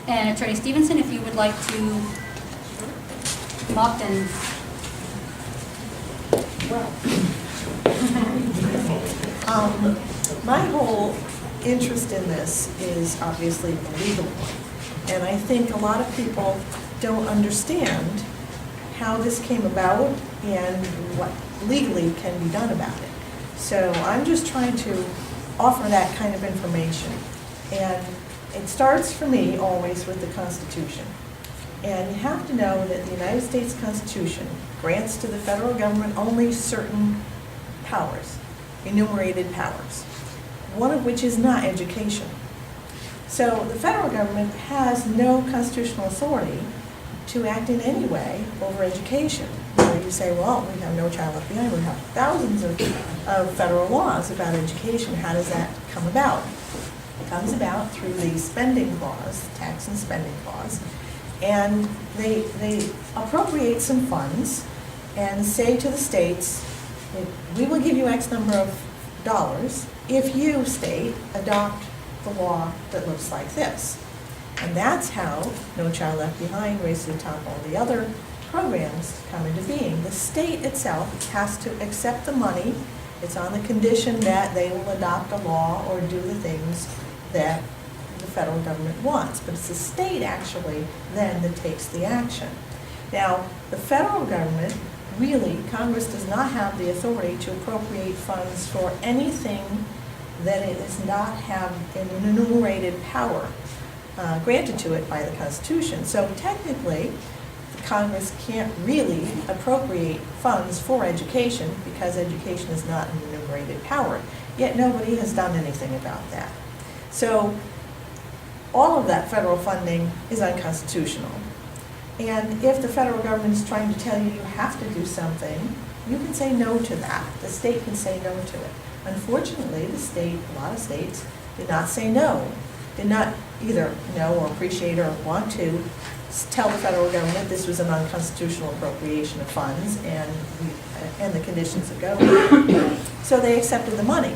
And Attorney Stevenson, if you would like to come up and... My whole interest in this is obviously the legal one. And I think a lot of people don't understand how this came about and what legally can be done about it. So I'm just trying to offer that kind of information. And it starts for me always with the Constitution. And you have to know that the United States Constitution grants to the federal government only certain powers, enumerated powers, one of which is not education. So the federal government has no constitutional authority to act in any way over education. You say, well, we have No Child Left Behind, we have thousands of federal laws about education. How does that come about? It comes about through the spending clause, tax and spending clause, and they appropriate some funds and say to the states, we will give you X number of dollars if you, state, adopt the law that looks like this. And that's how No Child Left Behind, Race to the Top, all the other programs come into being. The state itself has to accept the money. It's on the condition that they will adopt a law or do the things that the federal government wants. But it's the state actually then that takes the action. Now, the federal government, really, Congress does not have the authority to appropriate funds for anything that it does not have an enumerated power granted to it by the Constitution. So technically, Congress can't really appropriate funds for education because education is not an enumerated power. Yet nobody has done anything about that. So all of that federal funding is unconstitutional. And if the federal government is trying to tell you you have to do something, you can say no to that. The state can say no to it. Unfortunately, the state, a lot of states, did not say no. Did not either know or appreciate or want to tell the federal government this was an unconstitutional appropriation of funds and the conditions that go with it. So they accepted the money.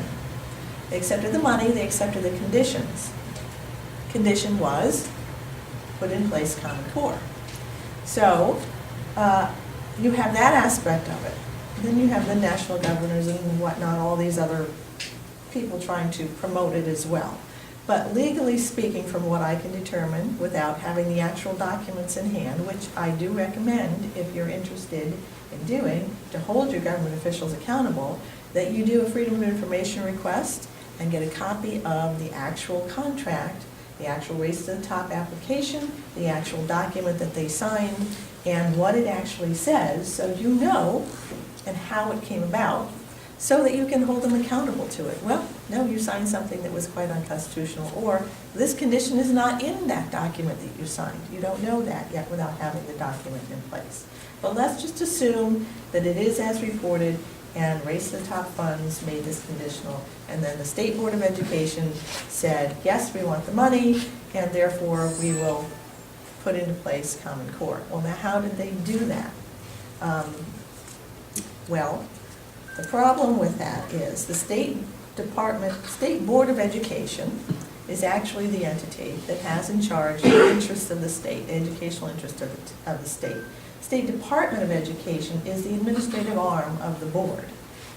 They accepted the money, they accepted the conditions. Condition was put in place Common Core. So you have that aspect of it. Then you have the national governors and whatnot, all these other people trying to promote it as well. But legally speaking, from what I can determine, without having the actual documents in hand, which I do recommend if you're interested in doing, to hold your government officials accountable, that you do a Freedom of Information request and get a copy of the actual contract, the actual Race to the Top application, the actual document that they signed, and what it actually says, so you know and how it came about, so that you can hold them accountable to it. Well, no, you signed something that was quite unconstitutional, or this condition is not in that document that you signed. You don't know that yet without having the document in place. But let's just assume that it is as reported, and Race to the Top funds made this conditional, and then the State Board of Education said, yes, we want the money, and therefore we will put into place Common Core. Well, now how did they do that? Well, the problem with that is the State Board of Education is actually the entity that has in charge the interests of the state, the educational interests of the state. State Department of Education is the administrative arm of the board.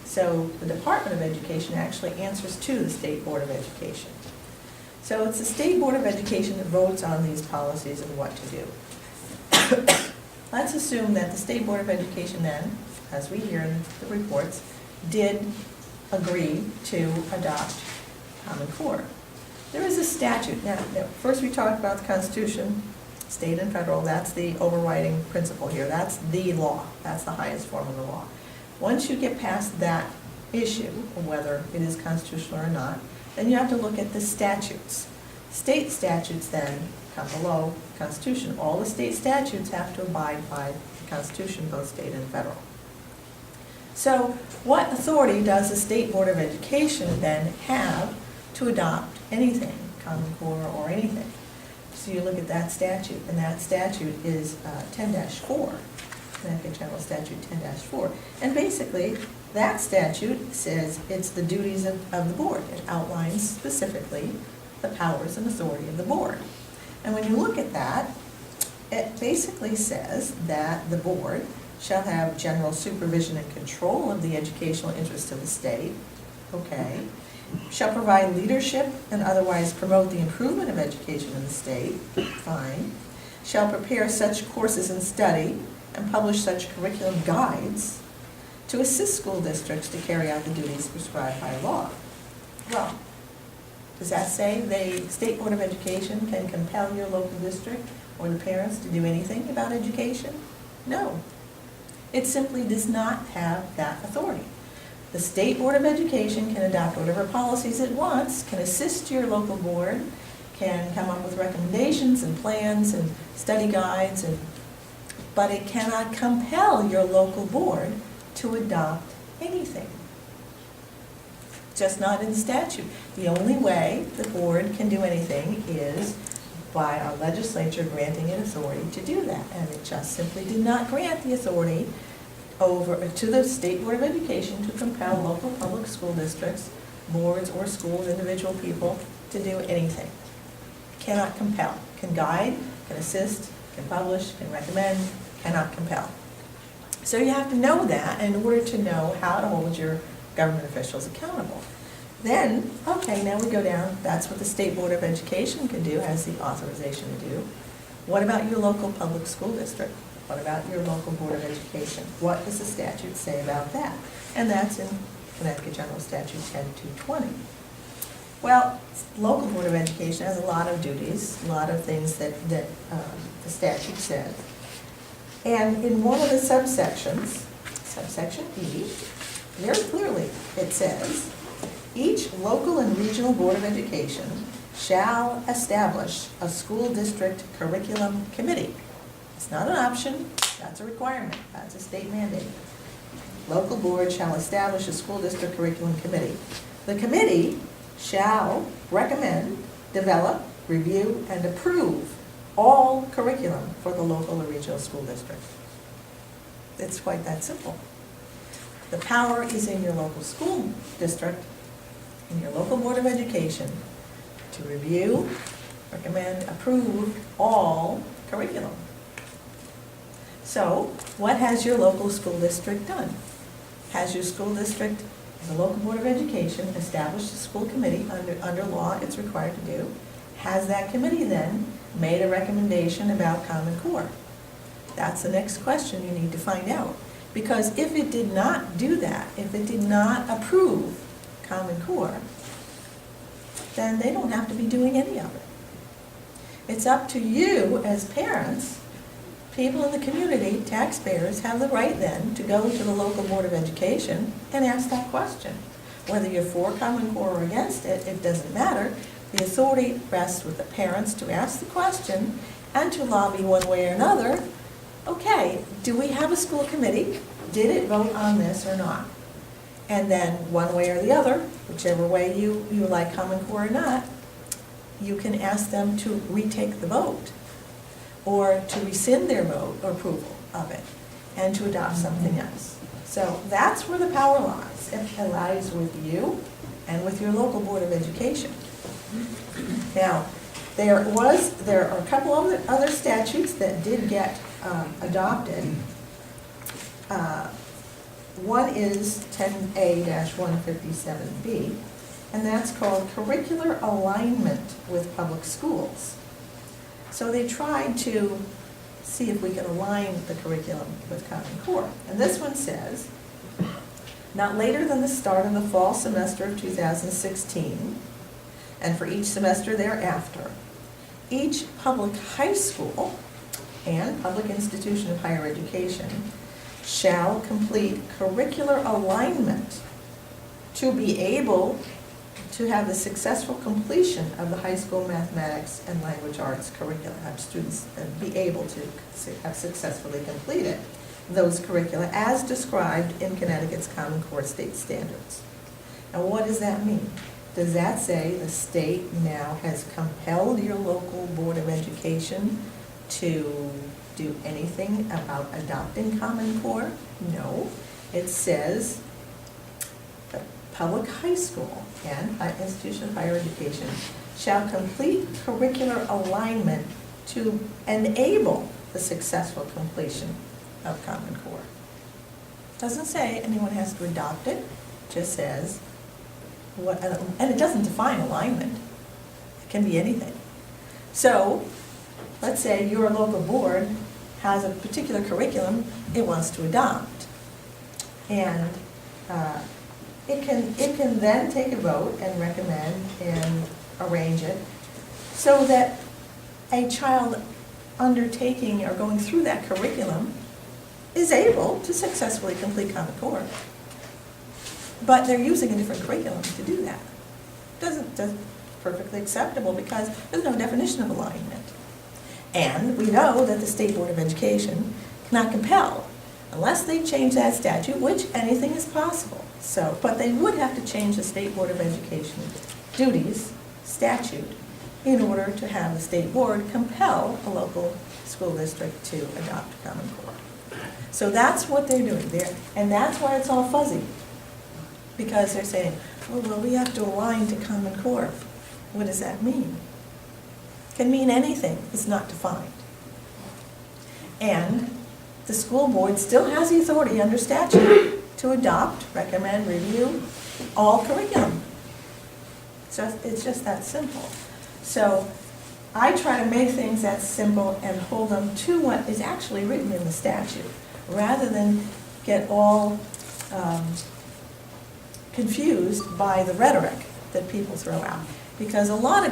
So the Department of Education actually answers to the State Board of Education. So it's the State Board of Education that votes on these policies and what to do. Let's assume that the State Board of Education then, as we hear in the reports, did agree to adopt Common Core. There is a statute. Now, first we talked about the Constitution, state and federal. That's the overriding principle here. That's the law. That's the highest form of the law. Once you get past that issue of whether it is constitutional or not, then you have to look at the statutes. State statutes then come below the Constitution. All the state statutes have to abide by the Constitution, both state and federal. So what authority does the State Board of Education then have to adopt anything, Common Core or anything? So you look at that statute, and that statute is 10-4, Connecticut General Statute 10-4. And basically, that statute says it's the duties of the board. It outlines specifically the powers and authority of the board. And when you look at that, it basically says that the board shall have general supervision and control of the educational interests of the state, okay, shall provide leadership and otherwise promote the improvement of education in the state, fine, shall prepare such courses and study and publish such curriculum guides to assist school districts to carry out the duties prescribed by law. Well, does that say the State Board of Education can compel your local district or the parents to do anything about education? No. It simply does not have that authority. The State Board of Education can adopt whatever policies it wants, can assist your local board, can come up with recommendations and plans and study guides, but it cannot compel your local board to adopt anything. Just not in the statute. The only way the board can do anything is by our legislature granting it authority to do that. And it just simply did not grant the authority over to the State Board of Education to compel local public school districts, boards or schools, individual people to do anything. Cannot compel. Can guide, can assist, can publish, can recommend, cannot compel. So you have to know that in order to know how to hold your government officials accountable. Then, okay, now we go down, that's what the State Board of Education can do, has the authorization to do. What about your local public school district? What about your local Board of Education? What does the statute say about that? And that's in Connecticut General Statute 10220. Well, local Board of Education has a lot of duties, a lot of things that the statute says. And in one of the subsections, subsection E, very clearly it says, each local and regional Board of Education shall establish a school district curriculum committee. It's not an option, that's a requirement, that's a state mandate. Local board shall establish a school district curriculum committee. The committee shall recommend, develop, review, and approve all curriculum for the local or regional school district. It's quite that simple. The power is in your local school district, in your local Board of Education, to review, recommend, approve all curriculum. So, what has your local school district done? Has your school district, the local Board of Education, established a school committee under law it's required to do? Has that committee then made a recommendation about Common Core? That's the next question you need to find out. Because if it did not do that, if it did not approve Common Core, then they don't have to be doing any of it. It's up to you as parents, people in the community, taxpayers, have the right then to go to the local Board of Education and ask that question. Whether you're for Common Core or against it, it doesn't matter. The authority rests with the parents to ask the question and to lobby one way or another. Okay, do we have a school committee? Did it vote on this or not? And then one way or the other, whichever way you like Common Core or not, you can ask them to retake the vote or to rescind their vote or approval of it and to adopt something else. So that's where the power lies. It lies with you and with your local Board of Education. Now, there are a couple of other statutes that did get adopted. One is 10A-157B, and that's called Curricular Alignment with Public Schools. So they tried to see if we could align the curriculum with Common Core. And this one says, not later than the start of the fall semester of 2016, and for each semester thereafter, each public high school and public institution of higher education shall complete curricular alignment to be able to have the successful completion of the high school mathematics and language arts curricula. Have students be able to have successfully completed those curricula as described in Connecticut's Common Core state standards. Now, what does that mean? Does that say the state now has compelled your local Board of Education to do anything about adopting Common Core? No. It says the public high school and institution of higher education shall complete curricular alignment to enable the successful completion of Common Core. Doesn't say anyone has to adopt it, just says what, and it doesn't define alignment. It can be anything. So, let's say your local board has a particular curriculum it wants to adopt. And it can then take a vote and recommend and arrange it so that a child undertaking or going through that curriculum is able to successfully complete Common Core. But they're using a different curriculum to do that. That's perfectly acceptable because there's no definition of alignment. And we know that the State Board of Education cannot compel unless they change that statute, which anything is possible. So, but they would have to change the State Board of Education duties statute in order to have the state board compel a local school district to adopt Common Core. So that's what they're doing there, and that's why it's all fuzzy. Because they're saying, oh, well, we have to align to Common Core. What does that mean? It can mean anything. It's not defined. And the school board still has the authority under statute to adopt, recommend, review all curriculum. So it's just that simple. So I try to make things that simple and hold them to what is actually written in the statute, rather than get all confused by the rhetoric that people throw out. Because a lot of